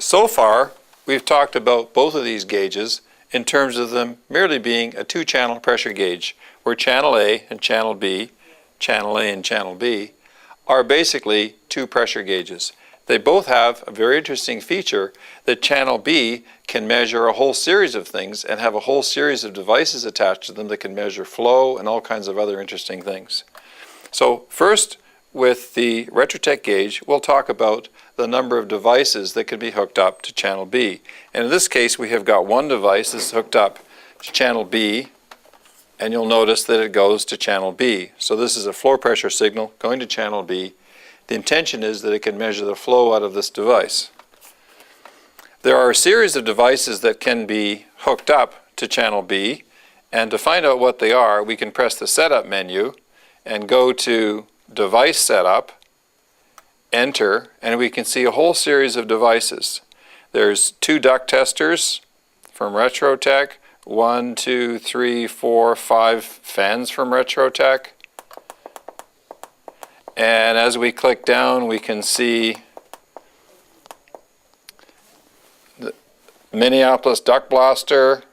So far, we've talked about both of these gauges in terms of them merely being a two-channel pressure gauge, where channel A and channel B, channel A and channel B, are basically two pressure gauges. They both have a very interesting feature that channel B can measure a whole series of things and have a whole series of devices attached to them that can measure flow and all kinds of other interesting things. So first, with the Retrotec gauge, we'll talk about the number of devices that can be hooked up to channel B. And in this case, we have got one device that's hooked up to channel B, and you'll notice that it goes to channel B. So this is a flow pressure signal going to channel B. The intention is that it can measure the flow out of this device. There are a series of devices that can be hooked up to channel B, and to find out what they are, we can press the Setup menu and go to Device Setup, enter, and we can see a whole series of devices. There's 2 duct testers from Retrotec, 1, 2, 3, 4, 5 fans from Retrotec. And as we click down, we can see the Minneapolis Duct Blaster,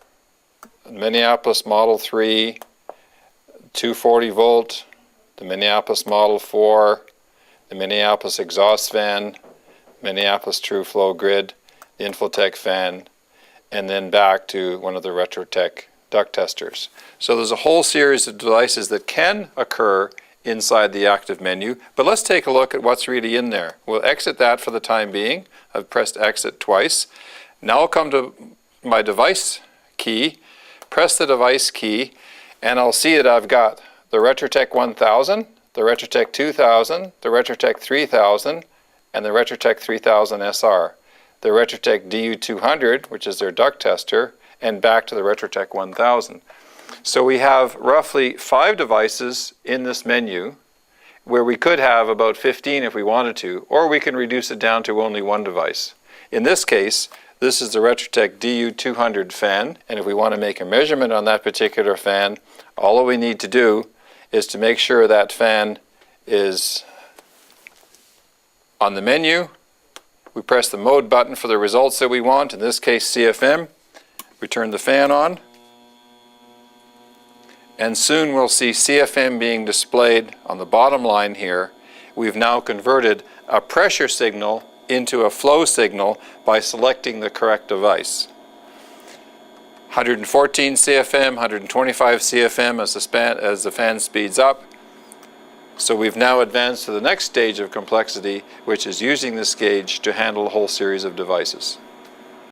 Minneapolis Model 3, 240 volt, the Minneapolis Model 4, the Minneapolis Exhaust Fan, Minneapolis True Flow Grid, the Infotec fan, and then back to one of the Retrotec duct testers. So there's a whole series of devices that can occur inside the active menu, but let's take a look at what's really in there. We'll exit that for the time being. I've pressed exit twice. Now I'll come to my device key, press the device key, and I'll see that I've got the Retrotec 1000, the Retrotec 2000, the Retrotec 3000, and the Retrotec 3000 SR, the Retrotec DU200, which is their duct tester, and back to the Retrotec 1000. So we have roughly 5 devices in this menu, where we could have about 15 if we wanted to, or we can reduce it down to only one device. In this case, this is the Retrotec DU200 fan, and if we want to make a measurement on that particular fan, all we need to do is to make sure that fan is on the menu. We press the mode button for the results that we want, in this case CFM. We turn the fan on, and soon we'll see CFM being displayed on the bottom line here. We've now converted a pressure signal into a flow signal by selecting the correct device. 114 CFM, 125 CFM as the fan speeds up. So we've now advanced to the next stage of complexity, which is using this gauge to handle a whole series of devices.